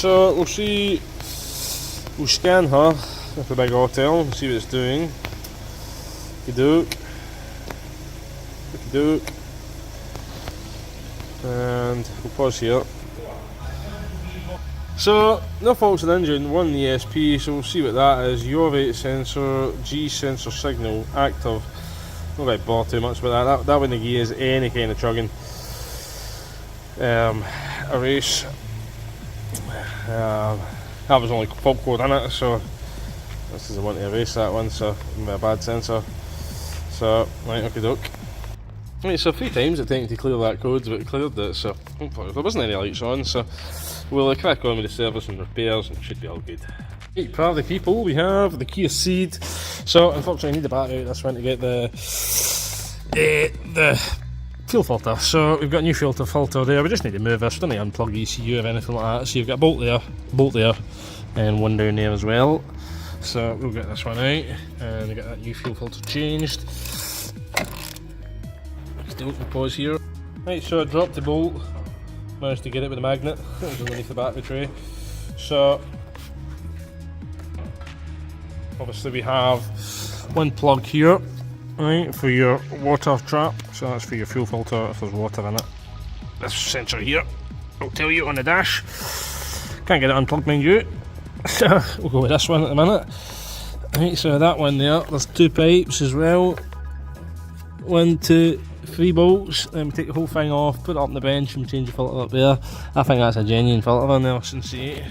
so we'll scan her with the big autel and see what it's doing. Okey-doke. And we'll pause here. So, no faults in the engine, one ESP, so we'll see what that is. Urate sensor, G sensor signal active. Not going to bother too much about that. That wouldn't give us any kind of chugging. Erase. That was only fault code in it, so this is the one to erase that one, so a bad sensor. So, right, okey-doke. Right, so 3 times it taken to clear that code, but it cleared it, so hopefully there wasn't any lights on, so we'll crack on with the service and repairs and it should be all good. Right, party people, we have the kiaceed. So unfortunately I need the battery out this one to get the fuel filter. So we've got a new filter there, we just need to move this, we don't need to unplug the ECU or anything like that. So you've got a bolt there, and one down there as well. So we'll get this one out and we get that new fuel filter changed. We'll pause here. Right, so I dropped the bolt, managed to get it with a magnet, it was underneath the battery tray. So obviously we have one plug here, right, for your water trap, so that's for your fuel filter if there's water in it. This sensor here, I'll tell you on the dash, can't get it unplugged mind you, so we'll go with this one at the minute. Right, so that one there, there's 2 pipes as well, 1, 2, 3 bolts, then we take the whole thing off, put it up on the bench and change the filter up there. I think that's a genuine filter in there since the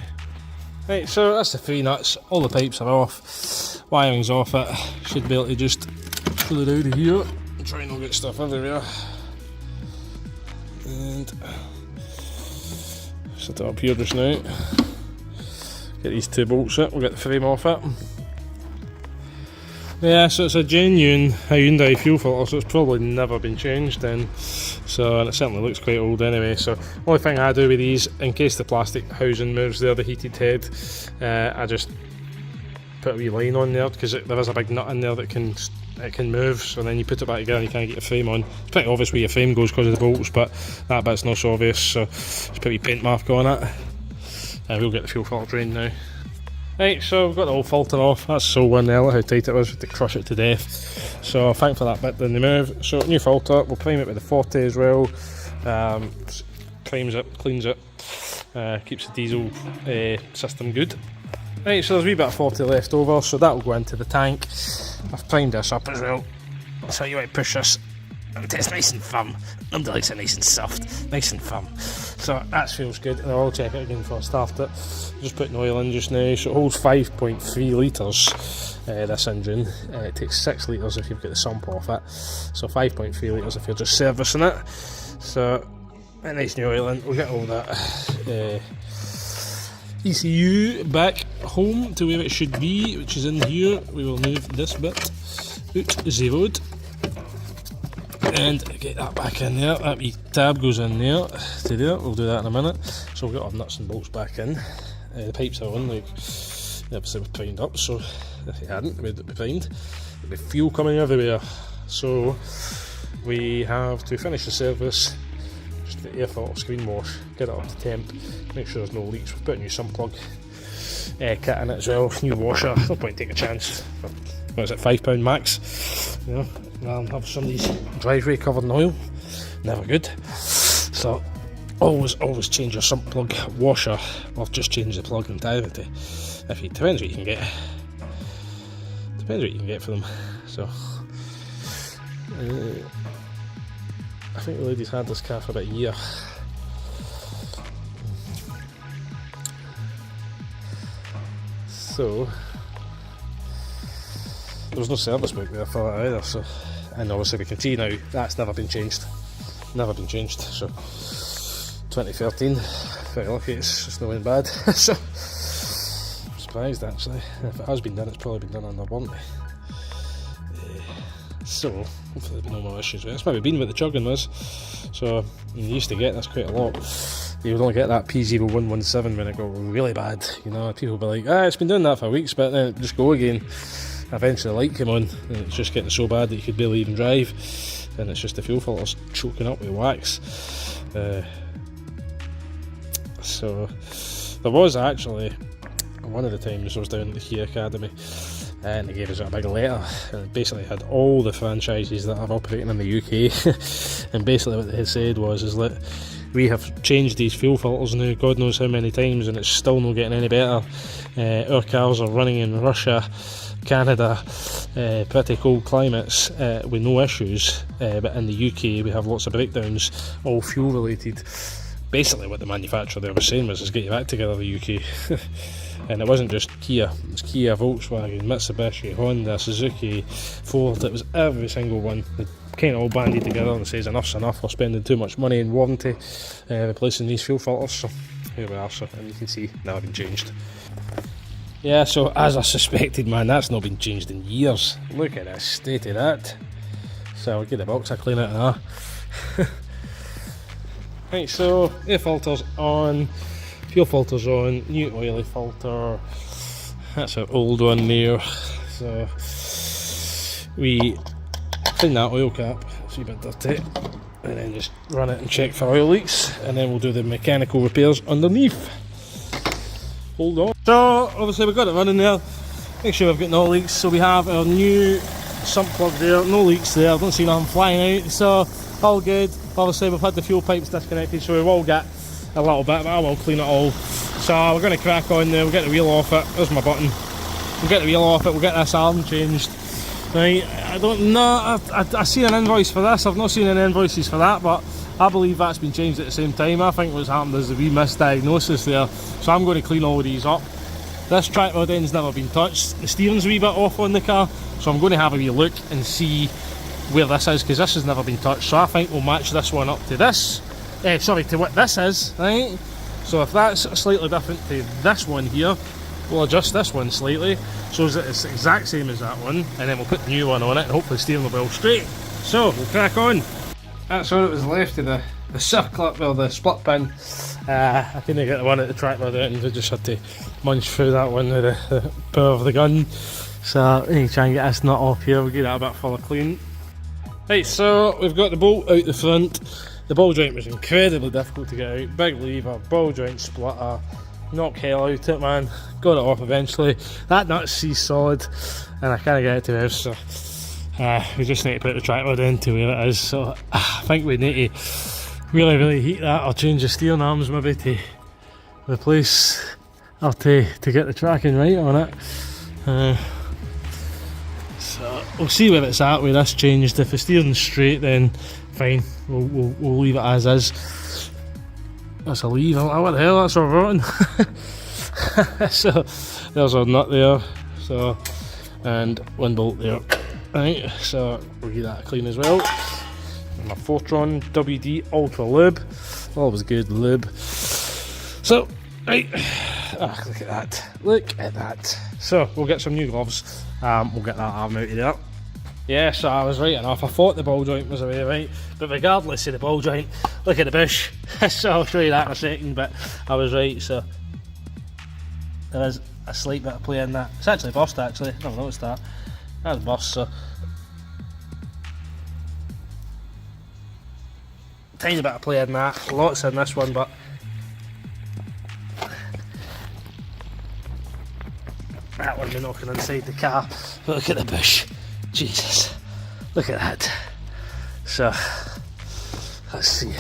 Right, so that's the 3 nuts, all the pipes are off, wiring's off it, should be able to just pull it out of here and try and not get stuff everywhere. And set it up here just now, get these 2 bolts out, we'll get the frame off it. Yeah, so it's a genuine Hyundai fuel filter, so it's probably never been changed then. So, and it certainly looks quite old anyway. So, only thing I do with these, in case the plastic housing moves there, the heated head, I just put a wee line on there because there is a big nut in there that it can move. So then you put it back together and you can't get your frame on. It's pretty obvious where your frame goes because of the bolts, but that bit's not so obvious. So, just put a wee paint mark on it. We'll get the fuel filter drained now. Right, so we've got the old filter off, that's so one there, look how tight it was, we had to crush it to death. So thankfully that bit didn't move. So new filter, we'll prime it with the 40 as well, primes it, cleans it, keeps the diesel system good. Right, so there's a wee bit of 40 left over, so that will go into the tank. I've primed this up as well, so you want to push this until it's nice and firm. Nobody likes it nice and soft, nice and firm. So that feels good, and I'll check it again before I start it. Just putting oil in just now, so it holds 5.3 litres, this engine. It takes 6 litres if you've got the sump off it, so 5.3 litres if you're just servicing it. So, a nice new oil in, we'll get all that ECU back home to where it should be, which is in here. We will move this bit out the road and get that back in there. That wee tab goes in there to there, we'll do that in a minute. So we'll get our nuts and bolts back in. The pipes are on, like the episode was primed up, so if it hadn't, it would be primed. There'd be fuel coming everywhere. So we have to finish the service, just the air filter screen wash, get it up to temp, make sure there's no leaks. We've put a new sump plug kit in it as well, new washer, no point taking a chance. What is it, £5 max? You know, rather than have somebody's driveway covered in oil, never good. So always change your sump plug washer, or just change the plug entirety. If you depends what you can get. Depends what you can get for them. So I think the lady's had this car for about a year. So there was no service book there for that either, so, and obviously we can see now that's never been changed. So 2013, very lucky it's not been bad. So I'm surprised actually. If it has been done, it's probably been done under warranty. So hopefully there'll be no more issues with it. It's maybe been what the chugging was. So you used to get this quite a lot. You would only get that P0117 when it got really bad. You know, people would be like, it's been doing that for weeks, but then it just go again. Eventually the light came on and it's just getting so bad that you could barely even drive, and it's just the fuel filter's choking up with wax. So There was actually, one of the times I was down at the Kia Academy, and they gave us a big letter, and it basically had all the franchises that are operating in the UK, and basically what they had said is that we have changed these fuel filters now God knows how many times, and it's still not getting any better. Our cars are running in Russia, Canada, pretty cold climates with no issues, but in the UK we have lots of breakdowns, all fuel related. Basically what the manufacturer there was saying was, get your act together, the UK. And it wasn't just Kia, it was Kia, Volkswagen, Mitsubishi, Honda, Suzuki, Ford. It was every single one. They kind of all banded together and says enough's enough, we're spending too much money in warranty replacing these fuel filters. So here we are, so, and you can see now been changed. Yeah, so as I suspected, man, that's not been changed in years. Look at the state of that. So I'll get the box, I'll clean it now. Right, so air filters on, fuel filters on, new oily filter. That's our old one there. So we clean that oil cap, it's a bit dirty, and then just run it and check for oil leaks, and then we'll do the mechanical repairs underneath. Hold on. So obviously we've got it running there, make sure we've got no leaks. So we have our new sump plug there, no leaks there, don't see nothing flying out, so all good. Obviously we've had the fuel pipes disconnected, so we will get a little bit, but I will clean it all. So we're going to crack on there, we'll get the wheel off it, there's my button. We'll get the wheel off it, we'll get this arm changed. Right, I don't know, I seen an invoice for this, I've not seen any invoices for that, but I believe that's been changed at the same time. I think what's happened is a wee misdiagnosis there, so I'm going to clean all of these up. This track rod end's never been touched, the steering's a wee bit off on the car, so I'm going to have a wee look and see where this is, because this has never been touched. So I think we'll match this one up to this, to what this is, right? So if that's slightly different to this one here, we'll adjust this one slightly so that it's the exact same as that one, and then we'll put the new one on it and hopefully steering will be all straight. So we'll crack on. That's all that was left of the circlip, or the split pin. I couldn't get the one at the track rod out, and I just had to munch through that one with the power of the gun. So we need to try and get this nut off here, we'll get that a bit further clean. Right, so we've got the bolt out the front. The ball joint was incredibly difficult to get out. Big lever, ball joint splitter, knock hell out it, man. Got it off eventually. That nut's solid, and I can't get it to the house, so we just need to put the track rod into where it is. So I think we need to really heat that, or change the steering arms maybe to replace, or to get the tracking right on it. So we'll see where it's at with this changed. If the steering's straight, then fine, we'll leave it as is. That's a leave, oh, what the hell, that's all rotten. So there's our nut there, so, and one bolt there. Right, so we'll get that clean as well. And my Fortron WD Ultra Lube, always good lube. So, right, look at that. So we'll get some new gloves. We'll get that arm out of there. Yeah, so I was right enough. I thought the ball joint was away, right? But regardless of the ball joint, look at the bush. So I'll show you that in a second, but I was right. So there is a slight bit of play in that. It's actually burst, actually. I never noticed that. That's burst, so tiny bit of play in that. Lots in this one, but that one be knocking inside the car. But look at the bush. Jesus. Look at that. So let's see.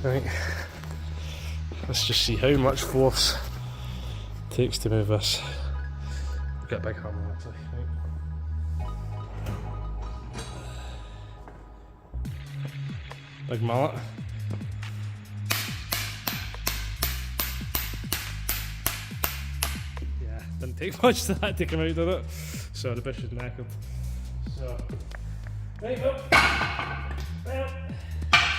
Right. Let's just see how much force it takes to move this. Get a big hammer actually. Right. Big mallet. Yeah, didn't take much to that to come out of it. So the bush is knackered. So, right, well,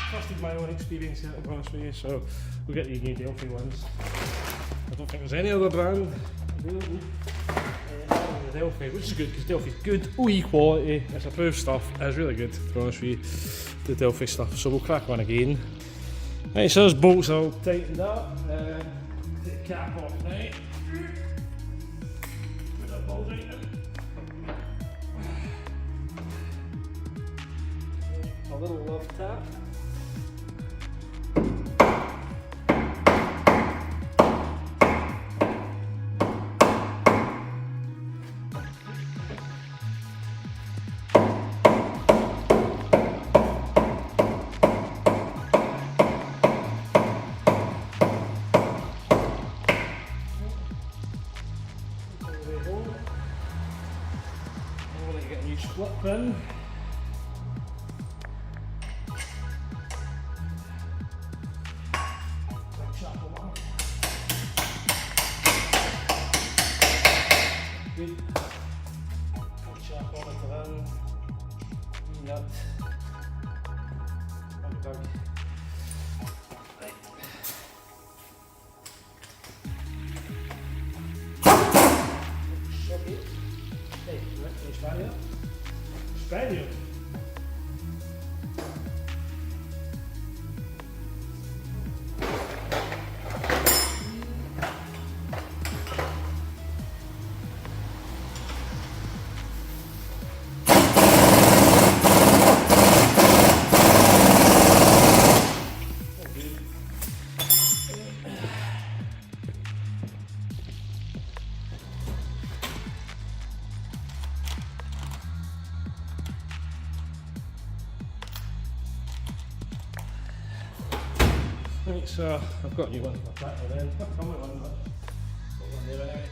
trusted my own experience here, to be honest with you, so we'll get these new Delphi ones. I don't think there's any other brand available. The Delphi, which is good because Delphi's good, OE quality, it's approved stuff, it's really good, to be honest with you, the Delphi stuff. So we'll crack on again. Right, so those bolts are all tightened up. Take the cap off now. Put that ball right in. A little love tap. split pin. Good. Put sharp on it then. Nut. Right. Shocky. Hey, right, Spaniard. Spaniard. Right, so I've got a new one in my tractor then. I've come with one, but got one there anyway.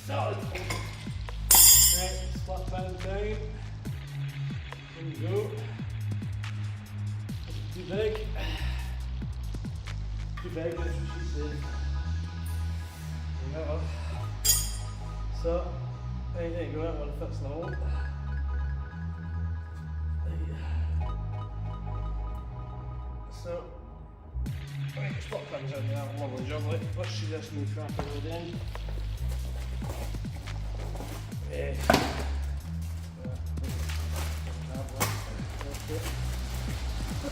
Solid. Right, split pin down. There you go. Too big. Too big, that's what she said. No. So, there you go, that one fits in the hole. So, right, spot pins in there, lovely jubbly. Let's see this new trapper load in. Yeah.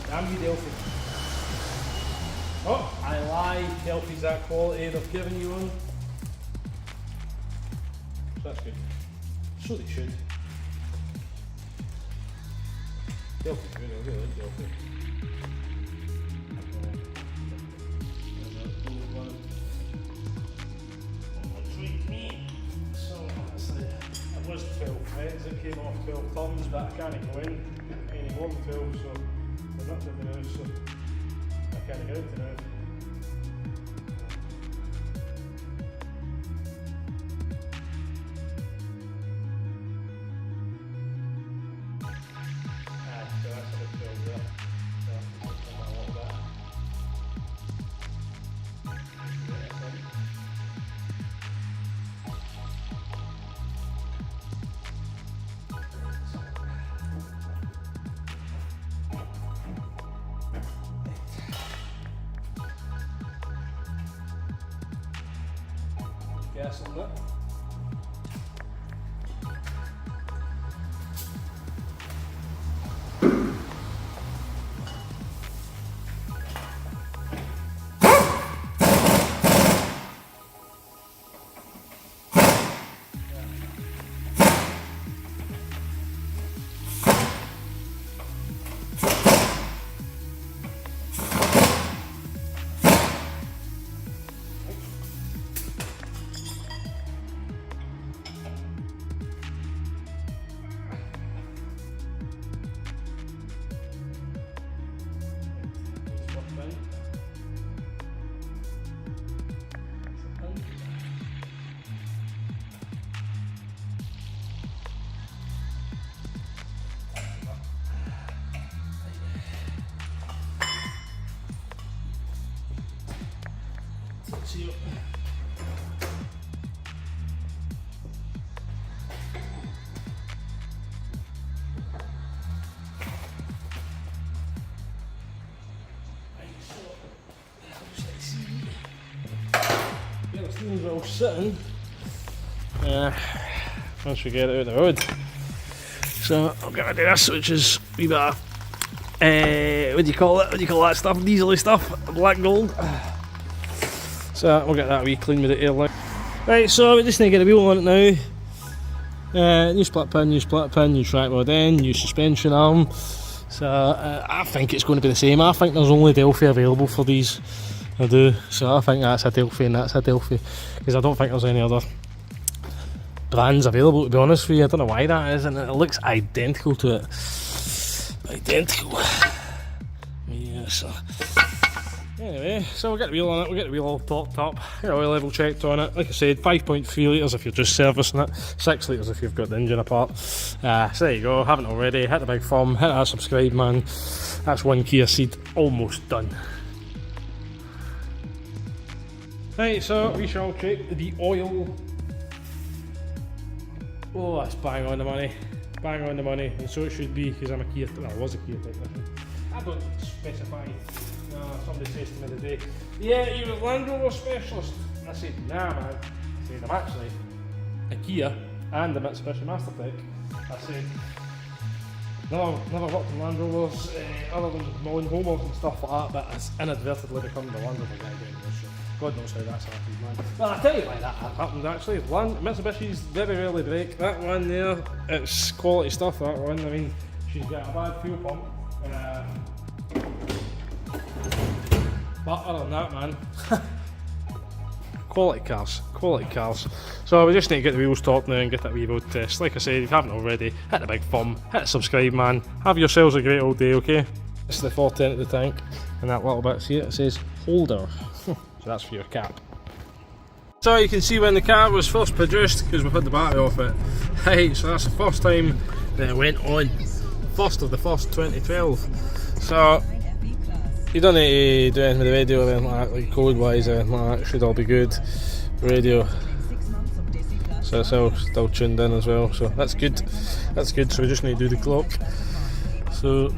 Damn you, Delphi. Oh, I lie, Delphi's that quality, they've given you one. That's good. So they should. Delphi's good, I really like Delphi. Treat me. So it was 12 heads, it came off 12 tons, but I can't go in any more than 12, so I'm not in the house, so I can't get out the house. Gas on that. See. Yeah, the steam's all sitting. Once we get it out of the road. So I'm gonna do this, which is a wee bit of, what do you call it? What do you call that stuff? Diesely stuff, black gold. So we'll get that wee clean with the airline. Right, so we just need to get a wheel on it now. New split pin, new track rod end, new suspension arm. So I think it's going to be the same. I think there's only Delphi available for these. I do. So I think that's a Delphi and that's a Delphi. Because I don't think there's any other brands available, to be honest with you. I don't know why that is, and it looks identical to it. Identical. Yeah. So anyway, so we'll get the wheel on it, we'll get the wheel all topped up, get oil level checked on it. Like I said, 5.3 litres if you're just servicing it, 6 litres if you've got the engine apart. So there you go, haven't already, hit the big thumb, hit that subscribe man. That's one kiaceed almost done. Right, so we shall check the oil. Oh, that's bang on the money. Bang on the money, and so it should be, because I'm a Kia, well, I was a Kia technician. I don't specify. No, somebody says to me today, yeah, you're a Land Rover specialist. I said, nah man. I said, I'm actually a Kia and a Mitsubishi Mastertech. I said, never worked in Land Rovers other than mowing homers and stuff like that, but it's inadvertently become the Land Rover guy doing this. So God knows how that's happened, man. Well, I'll tell you why that happened actually. Mitsubishi's very rarely break. That one there, it's quality stuff, that one. I mean, she's got a bad fuel pump. But other than that, man, quality cars, quality cars. So we just need to get the wheels topped now and get that wee road test. Like I said, if you haven't already, hit the big thumb, hit the subscribe man, have yourselves a great old day, okay? This is the 410 at the tank, and that little bit, see it says holder, so that's for your cap. So you can see when the car was first produced, because we've had the battery off it. Hey, so that's the first time that it went on, 1st of the 1st 2012. So you don't need to do anything with the radio or anything like that, like code wise or anything like that, it should all be good. Radio, so it's all still tuned in as well, so that's good. That's good, so we just need to do the clock. So,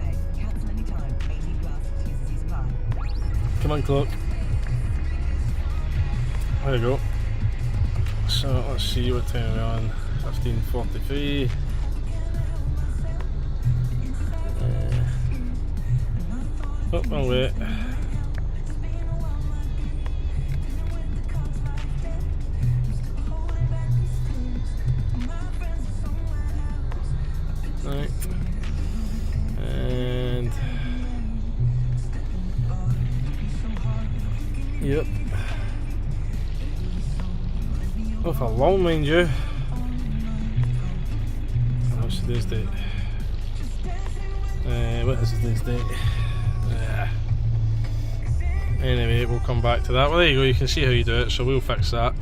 come on clock. There you go. So let's see what time we're on, 15:43. Oh, wrong way. Right. And yep. Oh, for long, mind you. What's today's date? What is today's date? Anyway, we'll come back to that. Well, there you go, you can see how you do it, so we'll fix that.